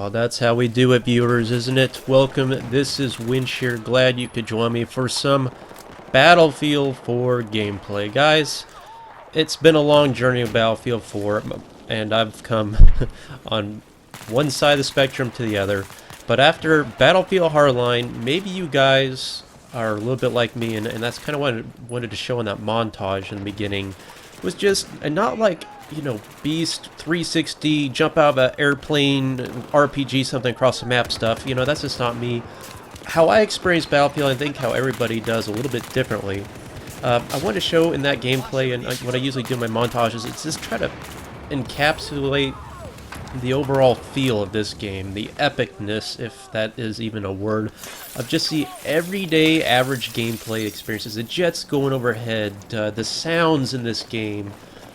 Oh, that's how we do it, viewers, isn't it? Welcome, this is Winch here. Glad you could join me for some Battlefield 4 gameplay. Guys, it's been a long journey of Battlefield 4, and I've come on one side of the spectrum to the other. But after Battlefield Hardline, maybe you guys are a little bit like me, and that's kind of what I wanted to show in that montage in the beginning. Was just, and not like, you know, Beast 360, jump out of an airplane, RPG something across the map stuff. You know, that's just not me. How I experience Battlefield, I think how everybody does a little bit differently. I want to show in that gameplay, and what I usually do in my montages, is just try to encapsulate the overall feel of this game, the epicness, if that is even a word, of just the everyday average gameplay experiences. The jets going overhead, the sounds in this game,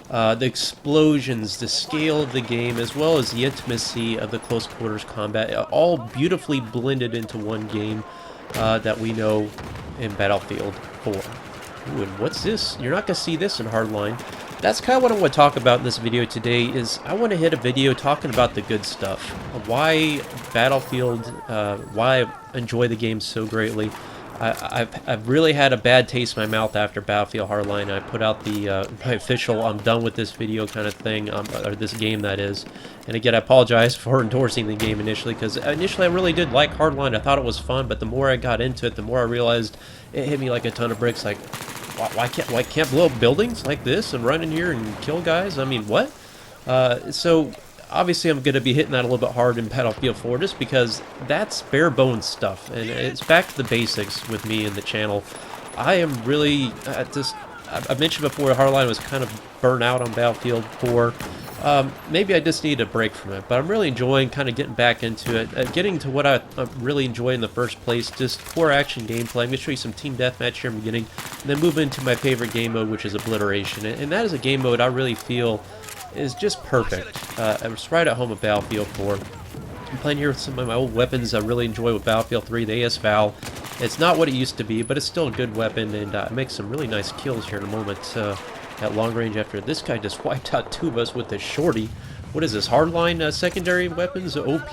the explosions, the scale of the game, as well as the intimacy of the close quarters combat, all beautifully blended into one game that we know in Battlefield 4. Ooh, and what's this? You're not going to see this in Hardline. That's kind of what I want to talk about in this video today. Is I want to hit a video talking about the good stuff. Why Battlefield, why I enjoy the game so greatly. I've really had a bad taste in my mouth after Battlefield Hardline. I put out the my official "I'm done with this" video kind of thing, or this game that is. And again, I apologize for endorsing the game initially, because initially I really did like Hardline. I thought it was fun, but the more I got into it, the more I realized it hit me like a ton of bricks. Like, why can't blow up buildings like this and run in here and kill guys? I mean, what? So obviously I'm going to be hitting that a little bit hard in Battlefield 4 just because that's bare bones stuff, and it's back to the basics with me and the channel. I am really I mentioned before, Hardline was kind of burnt out on Battlefield 4. Maybe I just need a break from it, but I'm really enjoying kind of getting back into it, getting to what I really enjoy in the first place, just core action gameplay. I'm going to show you some team deathmatch here in the beginning, and then move into my favorite game mode, which is Obliteration. And that is a game mode I really feel is just perfect. It's right at home with Battlefield 4. I'm playing here with some of my old weapons I really enjoy with Battlefield 3, the AS-Val. It's not what it used to be, but it's still a good weapon, and it makes some really nice kills here in a moment. At long range after this guy just wiped out two of us with the shorty. What is this, Hardline secondary weapons? OP.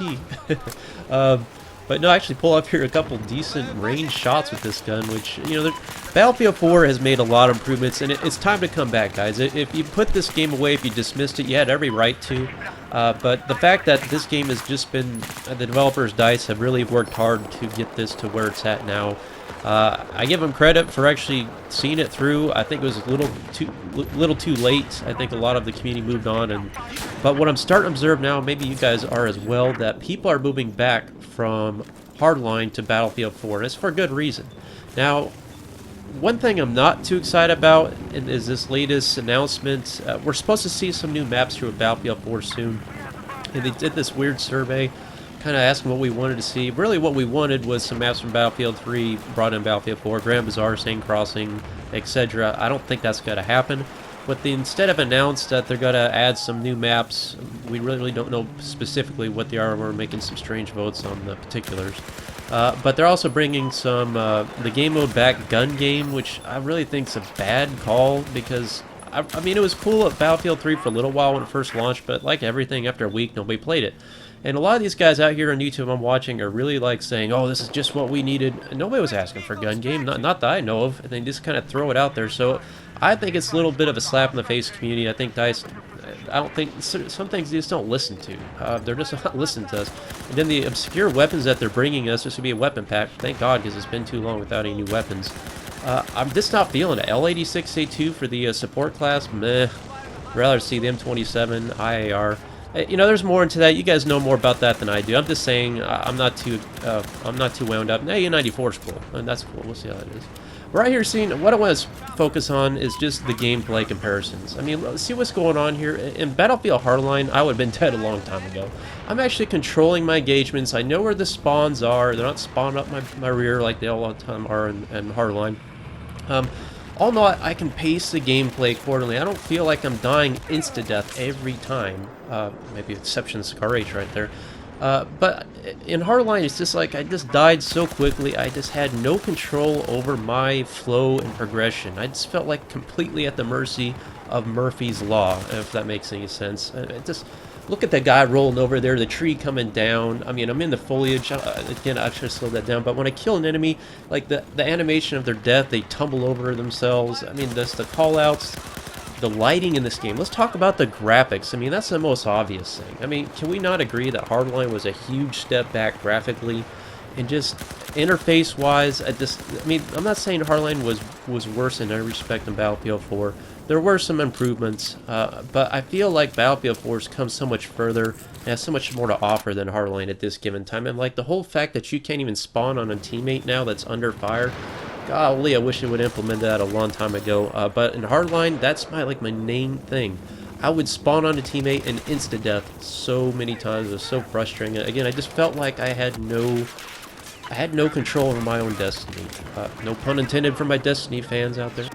But no, actually pull up here a couple decent range shots with this gun, which, you know, Battlefield 4 has made a lot of improvements, and it's time to come back, guys. If you put this game away, if you dismissed it, you had every right to. But the fact that this game has just been, the developers, DICE, have really worked hard to get this to where it's at now. I give them credit for actually seeing it through. I think it was a little too late. I think a lot of the community moved on, but what I'm starting to observe now, maybe you guys are as well, that people are moving back from Hardline to Battlefield 4, and it's for good reason. Now, one thing I'm not too excited about is this latest announcement. We're supposed to see some new maps here with Battlefield 4 soon, and they did this weird survey kind of asking what we wanted to see. Really what we wanted was some maps from Battlefield 3 brought in Battlefield 4, Grand Bazaar, Sane Crossing, etc. I don't think that's going to happen. But they instead have announced that they're going to add some new maps. We really don't know specifically what they are. We're making some strange votes on the particulars. But they're also bringing some the game mode back, gun game, which I really think is a bad call, because I mean, it was cool at Battlefield 3 for a little while when it first launched, but like everything, after a week, nobody played it. And a lot of these guys out here on YouTube I'm watching are really like saying, oh, this is just what we needed. And nobody was asking for a gun game, not that I know of. And they just kind of throw it out there. So I think it's a little bit of a slap in the face community. I think DICE, I don't think, some things they just don't listen to. They're just not listening to us. And then the obscure weapons that they're bringing us, this would be a weapon pack. Thank God, because it's been too long without any new weapons. I'm just not feeling it. L86A2 for the support class, meh. I'd rather see the M27, IAR. You know, there's more into that. You guys know more about that than I do. I'm just saying, I'm not too wound up. Hey, A94 is cool, and that's cool. We'll see how that is. Right here, seeing what I want to focus on is just the gameplay comparisons. I mean, let's see what's going on here. In Battlefield Hardline, I would have been dead a long time ago. I'm actually controlling my engagements. I know where the spawns are. They're not spawned up my rear like they all the time are in Hardline. All in all, I can pace the gameplay accordingly. I don't feel like I'm dying insta-death every time. Maybe exception Scar H right there. But in Hardline, it's just like I just died so quickly. I just had no control over my flow and progression. I just felt like completely at the mercy of Murphy's Law, if that makes any sense. Look at the guy rolling over there, the tree coming down. I mean, I'm in the foliage. Again, I should have slowed that down. But when I kill an enemy, like the animation of their death, they tumble over themselves. I mean, the call-outs, the lighting in this game. Let's talk about the graphics. I mean, that's the most obvious thing. I mean, can we not agree that Hardline was a huge step back graphically? And just interface-wise, I mean, I'm not saying Hardline was worse in every respect than Battlefield 4. There were some improvements, but I feel like Battlefield 4's come so much further and has so much more to offer than Hardline at this given time. And like the whole fact that you can't even spawn on a teammate now that's under fire, golly, I wish they would implement that a long time ago. But in Hardline, that's my main thing. I would spawn on a teammate and insta-death so many times. It was so frustrating. Again, I just felt like I had no control over my own destiny. No pun intended for my Destiny fans out there.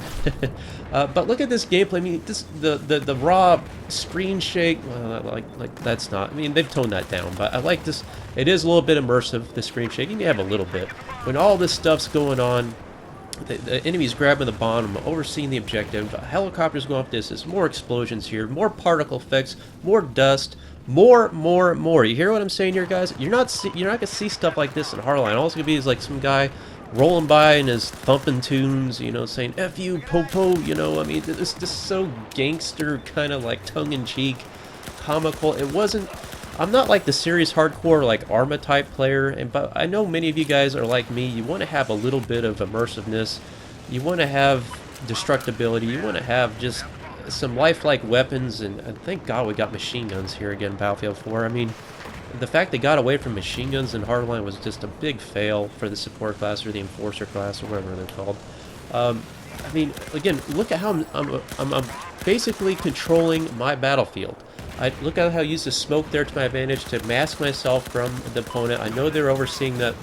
But look at this gameplay. I mean, the raw screen shake. Like that's not. I mean, they've toned that down, but I like this. It is a little bit immersive. The screen shake. You can have a little bit when all this stuff's going on. The enemy's grabbing the bomb, overseeing the objective, helicopters going off distance, more explosions here, more particle effects, more dust, more. You hear what I'm saying here, guys? You're not gonna see stuff like this in Hardline. All it's gonna be is like some guy rolling by in his thumping tunes, you know, saying "F you, po-po," you know. I mean, this is so gangster, kind of like tongue-in-cheek, comical. It wasn't. I'm not like the serious hardcore like Arma type player, but I know many of you guys are like me. You want to have a little bit of immersiveness. You want to have destructibility. You want to have just some lifelike weapons, and thank God we got machine guns here again, Battlefield 4. I mean, the fact they got away from machine guns in Hardline was just a big fail for the support class or the enforcer class or whatever they're called. I mean, again, look at how I'm basically controlling my battlefield. Look at how I use the smoke there to my advantage to mask myself from the opponent. I know they're overseeing that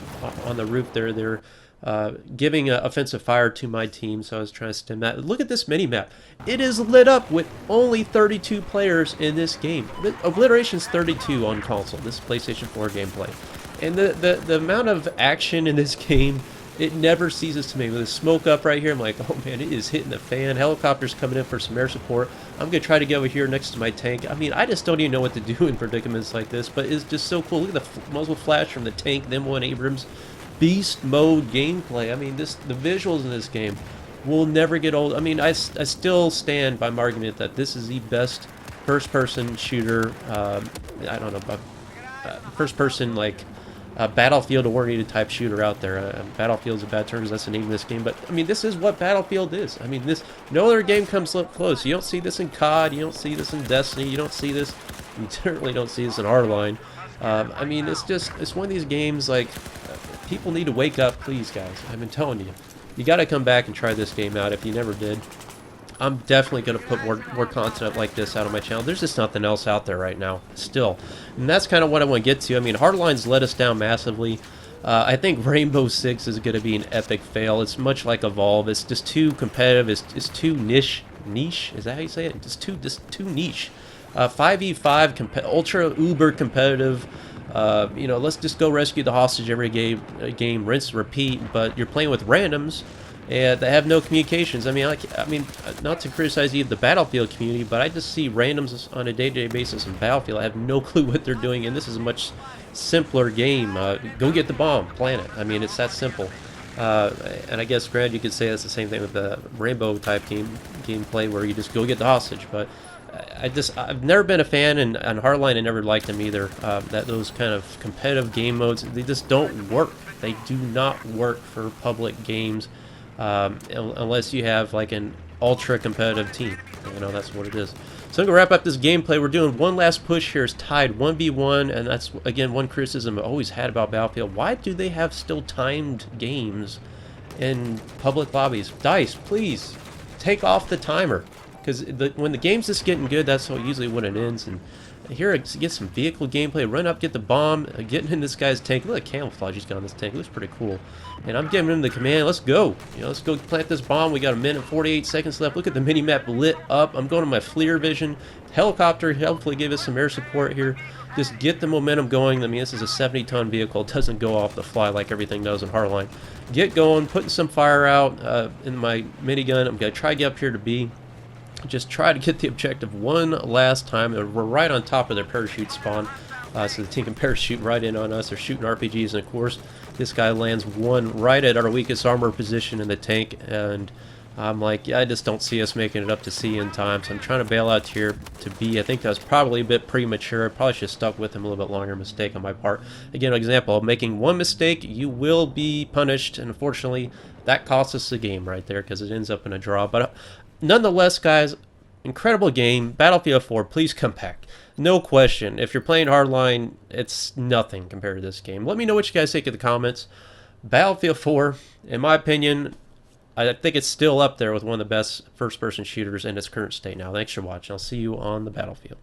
on the roof there. They're giving offensive fire to my team, so I was trying to stem that. Look at this mini-map. It is lit up with only 32 players in this game. Obliteration's 32 on console, this PlayStation 4 gameplay. And the amount of action in this game, it never ceases to me. With the smoke up right here, I'm like, oh man, it is hitting the fan. Helicopters coming in for some air support. I'm going to try to get over here next to my tank. I mean, I just don't even know what to do in predicaments like this, but it's just so cool. Look at the muzzle flash from the tank, the M1 Abrams. Beast mode gameplay. I mean, the visuals in this game will never get old. I mean, I still stand by my argument that this is the best first-person shooter, I don't know, first-person, like, Battlefield-oriented type shooter out there. Battlefield's a bad term because that's the name of this game, but I mean, this is what Battlefield is. I mean, no other game comes close. You don't see this in COD, you don't see this in Destiny, you certainly don't see this in Hardline. I mean, it's one of these games, like, people need to wake up, please, guys. I've been telling you. You got to come back and try this game out if you never did. I'm definitely going to put more content like this out on my channel. There's just nothing else out there right now, still. And that's kind of what I want to get to. I mean, Hardline's let us down massively. I think Rainbow Six is going to be an epic fail. It's much like Evolve. It's just too competitive. It's too niche. Niche? Is that how you say it? Just too niche. 5v5, ultra uber competitive. You know, let's just go rescue the hostage every game, rinse, repeat. But you're playing with randoms, and they have no communications. I mean, not to criticize either the Battlefield community, but I just see randoms on a day-to-day basis in Battlefield. I have no clue what they're doing, and this is a much simpler game. Go get the bomb, plant it. I mean, it's that simple. And I guess, granted, you could say that's the same thing with the Rainbow type gameplay, where you just go get the hostage. But I've never been a fan, and on Hardline I never liked them either. That those kind of competitive game modes, they just don't work. They do not work for public games, unless you have like an ultra competitive team. You know, that's what it is. So I'm gonna wrap up this gameplay. We're doing one last push here. It's tied 1v1, and that's again one criticism I've always had about Battlefield. Why do they have still timed games in public lobbies? DICE, please take off the timer. Because when the game's just getting good, that's usually when it ends. And here, get some vehicle gameplay. Run up, get the bomb, getting in this guy's tank. Look at the camouflage he's got on this tank. It looks pretty cool. And I'm giving him the command. Let's go. You know, let's go plant this bomb. We got 1 minute and 48 seconds left. Look at the mini-map lit up. I'm going to my FLIR vision. Helicopter hopefully give us some air support here. Just get the momentum going. I mean, this is a 70-ton vehicle. It doesn't go off the fly like everything does in Hardline. Get going, putting some fire out in my minigun. I'm going to try to get up here to B. just try to get the objective one last time. We're right on top of their parachute spawn, so the team can parachute right in on us. They're shooting RPGs, and of course, this guy lands one right at our weakest armor position in the tank, and I'm like, yeah, I just don't see us making it up to C in time, so I'm trying to bail out here to B. I think that was probably a bit premature. I probably should have stuck with him a little bit longer. Mistake on my part. Again, an example of making one mistake, you will be punished, and unfortunately, that costs us the game right there because it ends up in a draw. But nonetheless, guys, incredible game. Battlefield 4, please come back. No question. If you're playing Hardline, it's nothing compared to this game. Let me know what you guys think in the comments. Battlefield 4, in my opinion, I think it's still up there with one of the best first-person shooters in its current state now. Thanks for watching. I'll see you on the battlefield.